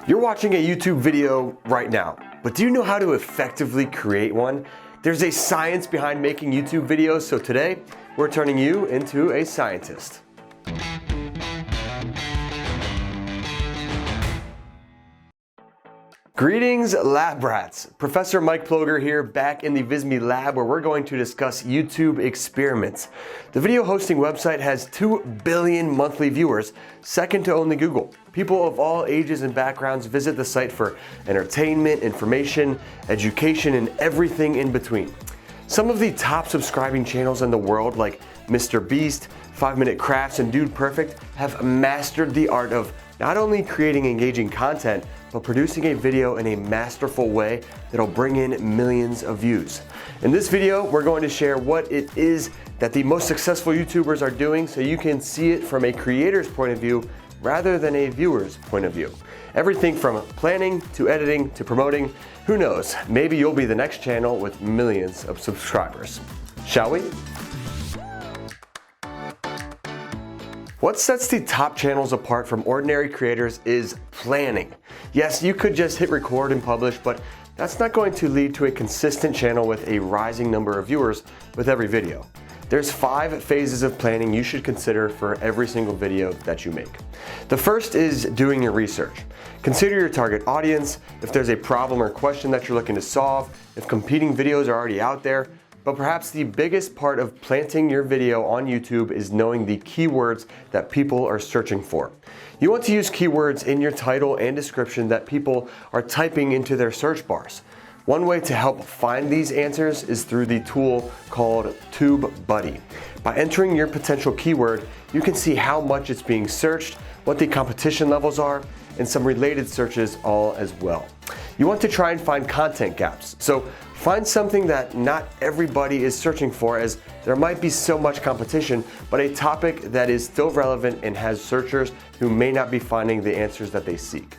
You're watching a YouTube video right now, but do you know how to effectively create one? There's a science behind making YouTube videos, so today we're turning you into a scientist. Greetings, lab rats. Professor Mike Ploger here, back in the Visme lab, where we're going to discuss YouTube experiments. The video hosting website has 2 billion monthly viewers, second to only Google. People of all ages and backgrounds visit the site for entertainment, information, education, and everything in between. Some of the top subscribing channels in the world, like Mr. Beast, 5 Minute Crafts, and Dude Perfect, have mastered the art of not only creating engaging content, but producing a video in a masterful way that'll bring in millions of views. In this video, we're going to share what it is that the most successful YouTubers are doing so you can see it from a creator's point of view rather than a viewer's point of view. Everything from planning to editing to promoting, who knows, maybe you'll be the next channel with millions of subscribers. Shall we? What sets the top channels apart from ordinary creators is planning. Yes, you could just hit record and publish, but that's not going to lead to a consistent channel with a rising number of viewers with every video. There's 5 phases of planning you should consider for every single video that you make. The first is doing your research. Consider your target audience, if there's a problem or question that you're looking to solve, if competing videos are already out there. But perhaps the biggest part of planting your video on YouTube is knowing the keywords that people are searching for. You want to use keywords in your title and description that people are typing into their search bars. One way to help find these answers is through the tool called TubeBuddy. By entering your potential keyword, you can see how much it's being searched, what the competition levels are, and some related searches all as well. You want to try and find content gaps. So find something that not everybody is searching for, as there might be so much competition, but a topic that is still relevant and has searchers who may not be finding the answers that they seek.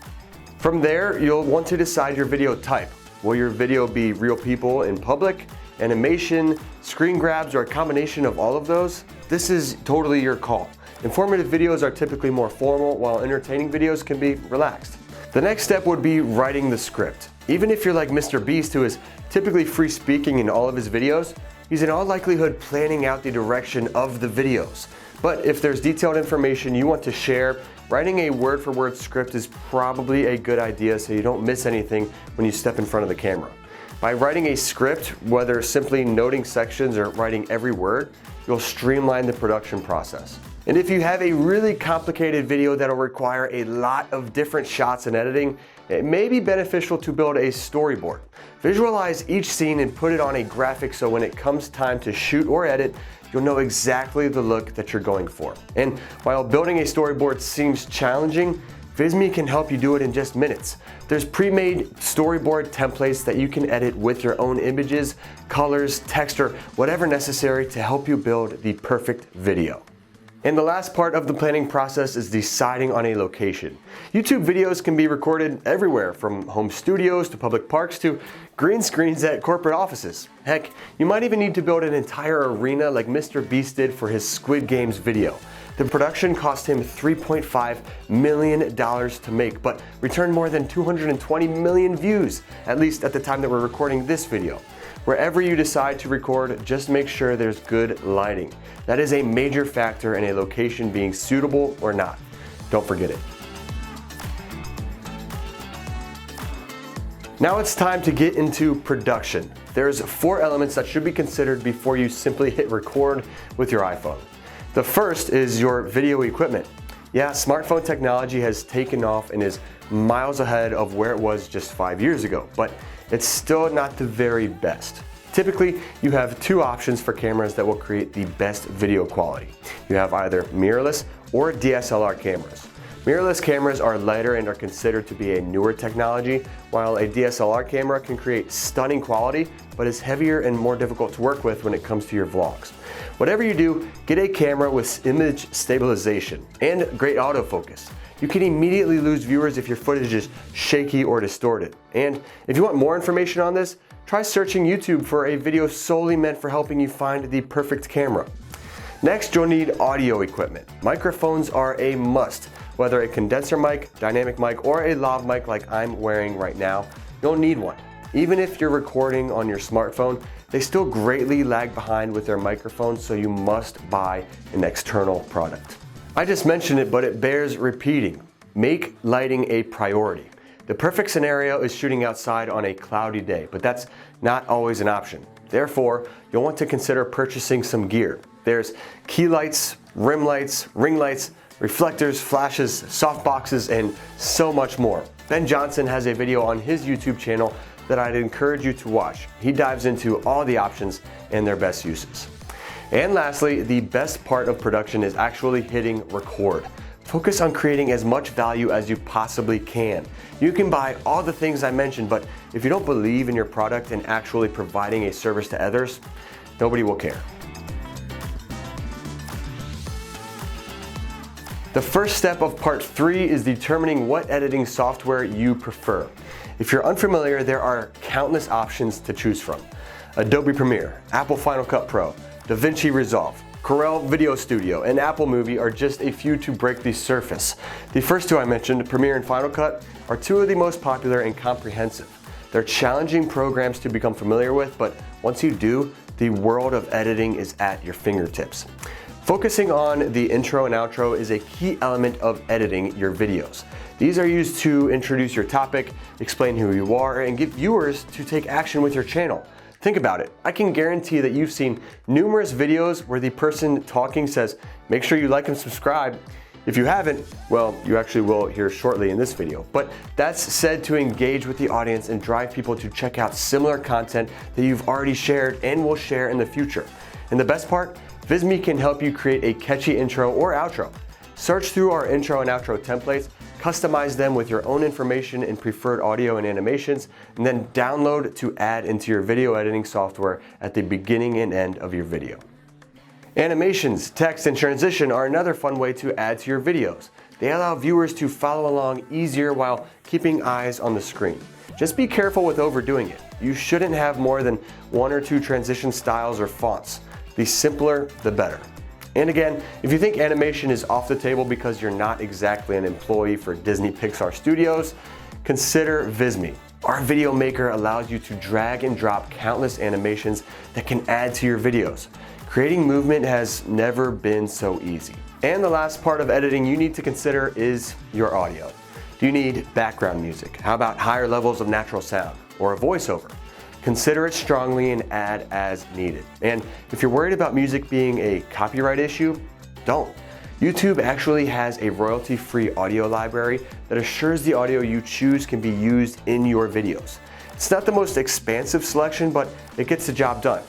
From there, you'll want to decide your video type. Will your video be real people in public, animation, screen grabs, or a combination of all of those? This is totally your call. Informative videos are typically more formal, while entertaining videos can be relaxed. The next step would be writing the script. Even if you're like Mr. Beast, who is typically free speaking in all of his videos, he's in all likelihood planning out the direction of the videos. But if there's detailed information you want to share, writing a word-for-word script is probably a good idea so you don't miss anything when you step in front of the camera. By writing a script, whether simply noting sections or writing every word, you'll streamline the production process. And if you have a really complicated video that'll require a lot of different shots and editing, it may be beneficial to build a storyboard. Visualize each scene and put it on a graphic so when it comes time to shoot or edit, you'll know exactly the look that you're going for. And while building a storyboard seems challenging, Visme can help you do it in just minutes. There's pre-made storyboard templates that you can edit with your own images, colors, text, or whatever necessary to help you build the perfect video. And the last part of the planning process is deciding on a location. YouTube videos can be recorded everywhere, from home studios to public parks to green screens at corporate offices. Heck, you might even need to build an entire arena like Mr. Beast did for his Squid Games video. The production cost him $3.5 million to make, but returned more than 220 million views, at least at the time that we're recording this video. Wherever you decide to record, just make sure there's good lighting. That is a major factor in a location being suitable or not. Don't forget it. Now it's time to get into production. There's 4 elements that should be considered before you simply hit record with your iPhone. The first is your video equipment. Yeah, smartphone technology has taken off and is miles ahead of where it was just 5 years ago, but it's still not the very best. Typically, you have 2 options for cameras that will create the best video quality. You have either mirrorless or DSLR cameras. Mirrorless cameras are lighter and are considered to be a newer technology, while a DSLR camera can create stunning quality, but is heavier and more difficult to work with when it comes to your vlogs. Whatever you do, get a camera with image stabilization and great autofocus. You can immediately lose viewers if your footage is shaky or distorted. And if you want more information on this, try searching YouTube for a video solely meant for helping you find the perfect camera. Next, you'll need audio equipment. Microphones are a must. Whether a condenser mic, dynamic mic, or a lav mic like I'm wearing right now, you'll need one. Even if you're recording on your smartphone, they still greatly lag behind with their microphones, so you must buy an external product. I just mentioned it, but it bears repeating. Make lighting a priority. The perfect scenario is shooting outside on a cloudy day, but that's not always an option. Therefore, you'll want to consider purchasing some gear. There's key lights, rim lights, ring lights, reflectors, flashes, soft boxes, and so much more. Ben Johnson has a video on his YouTube channel that I'd encourage you to watch. He dives into all the options and their best uses. And lastly, the best part of production is actually hitting record. Focus on creating as much value as you possibly can. You can buy all the things I mentioned, but if you don't believe in your product and actually providing a service to others, nobody will care. The first step of part 3 is determining what editing software you prefer. If you're unfamiliar, there are countless options to choose from. Adobe Premiere, Apple Final Cut Pro, DaVinci Resolve, Corel Video Studio, and Apple Movie are just a few to break the surface. The first two I mentioned, Premiere and Final Cut, are two of the most popular and comprehensive. They're challenging programs to become familiar with, but once you do, the world of editing is at your fingertips. Focusing on the intro and outro is a key element of editing your videos. These are used to introduce your topic, explain who you are, and get viewers to take action with your channel. Think about it. I can guarantee that you've seen numerous videos where the person talking says, make sure you like and subscribe. If you haven't, well, you actually will hear shortly in this video. But that's said to engage with the audience and drive people to check out similar content that you've already shared and will share in the future. And the best part, Visme can help you create a catchy intro or outro. Search through our intro and outro templates, customize them with your own information and preferred audio and animations, and then download to add into your video editing software at the beginning and end of your video. Animations, text, and transition are another fun way to add to your videos. They allow viewers to follow along easier while keeping eyes on the screen. Just be careful with overdoing it. You shouldn't have more than 1 or 2 transition styles or fonts. The simpler, the better. And again, if you think animation is off the table because you're not exactly an employee for Disney Pixar Studios, consider Visme. Our video maker allows you to drag and drop countless animations that can add to your videos. Creating movement has never been so easy. And the last part of editing you need to consider is your audio. Do you need background music? How about higher levels of natural sound or a voiceover? Consider it strongly and add as needed. And if you're worried about music being a copyright issue, don't. YouTube actually has a royalty-free audio library that assures the audio you choose can be used in your videos. It's not the most expansive selection, but it gets the job done.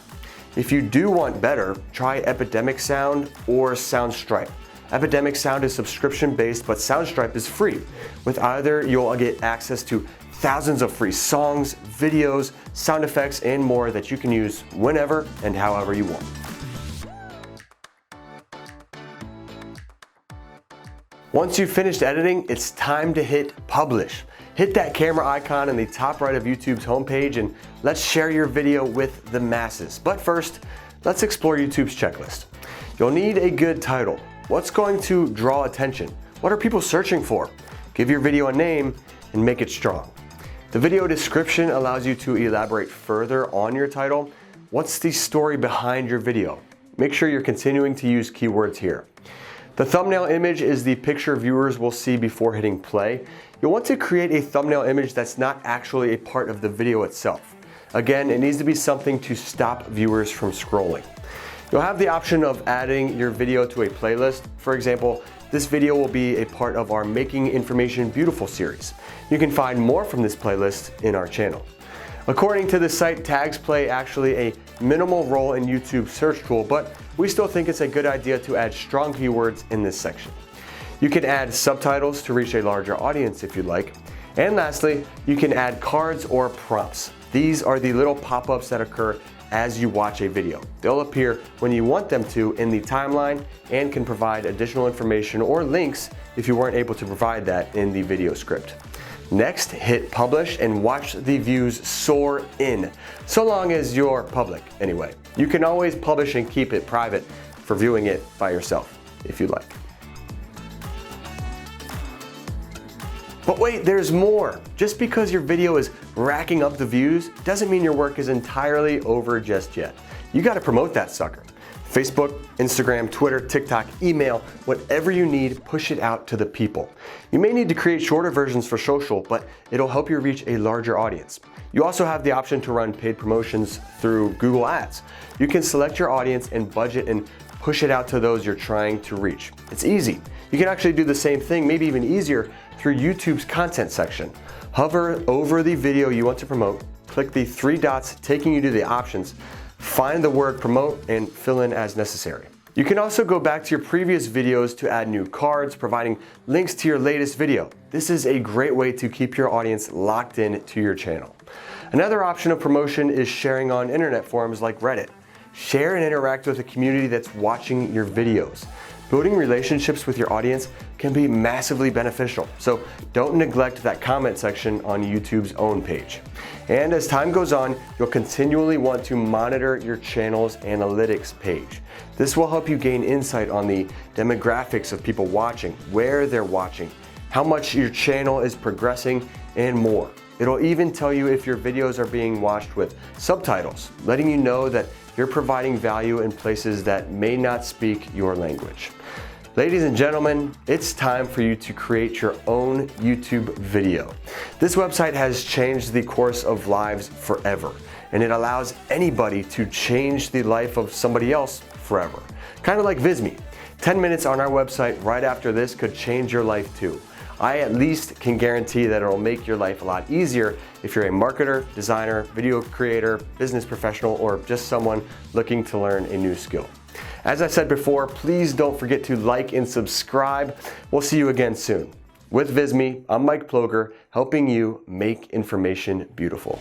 If you do want better, try Epidemic Sound or Soundstripe. Epidemic Sound is subscription-based, but Soundstripe is free. With either, you'll get access to thousands of free songs, videos, sound effects, and more that you can use whenever and however you want. Once you've finished editing, it's time to hit publish. Hit that camera icon in the top right of YouTube's homepage and let's share your video with the masses. But first, let's explore YouTube's checklist. You'll need a good title. What's going to draw attention? What are people searching for? Give your video a name and make it strong. The video description allows you to elaborate further on your title. What's the story behind your video? Make sure you're continuing to use keywords here. The thumbnail image is the picture viewers will see before hitting play. You'll want to create a thumbnail image that's not actually a part of the video itself. Again, it needs to be something to stop viewers from scrolling. You'll have the option of adding your video to a playlist. For example, this video will be a part of our Making Information Beautiful series. You can find more from this playlist in our channel. According to the site, tags play actually a minimal role in YouTube's search tool, but we still think it's a good idea to add strong keywords in this section. You can add subtitles to reach a larger audience if you'd like. And lastly, you can add cards or prompts. These are the little pop-ups that occur as you watch a video. They'll appear when you want them to in the timeline and can provide additional information or links if you weren't able to provide that in the video script. Next, hit publish and watch the views soar in, so long as you're public anyway. You can always publish and keep it private for viewing it by yourself if you like. But wait, there's more. Just because your video is racking up the views doesn't mean your work is entirely over just yet. You gotta promote that sucker. Facebook, Instagram, Twitter, TikTok, email, whatever you need, push it out to the people. You may need to create shorter versions for social, but it'll help you reach a larger audience. You also have the option to run paid promotions through Google Ads. You can select your audience and budget and push it out to those you're trying to reach. It's easy. You can actually do the same thing, maybe even easier, through YouTube's content section. Hover over the video you want to promote, click the three dots taking you to the options, find the word promote, and fill in as necessary. You can also go back to your previous videos to add new cards, providing links to your latest video. This is a great way to keep your audience locked in to your channel. Another option of promotion is sharing on internet forums like Reddit. Share and interact with a community that's watching your videos. Building relationships with your audience can be massively beneficial, so don't neglect that comment section on YouTube's own page. And as time goes on, you'll continually want to monitor your channel's analytics page. This will help you gain insight on the demographics of people watching, where they're watching, how much your channel is progressing, and more. It'll even tell you if your videos are being watched with subtitles, letting you know that you're providing value in places that may not speak your language. Ladies and gentlemen, it's time for you to create your own YouTube video. This website has changed the course of lives forever, and it allows anybody to change the life of somebody else forever. Kind of like Visme. 10 minutes on our website right after this could change your life too. I at least can guarantee that it'll make your life a lot easier if you're a marketer, designer, video creator, business professional, or just someone looking to learn a new skill. As I said before, please don't forget to like and subscribe. We'll see you again soon. With Visme, I'm Mike Ploger, helping you make information beautiful.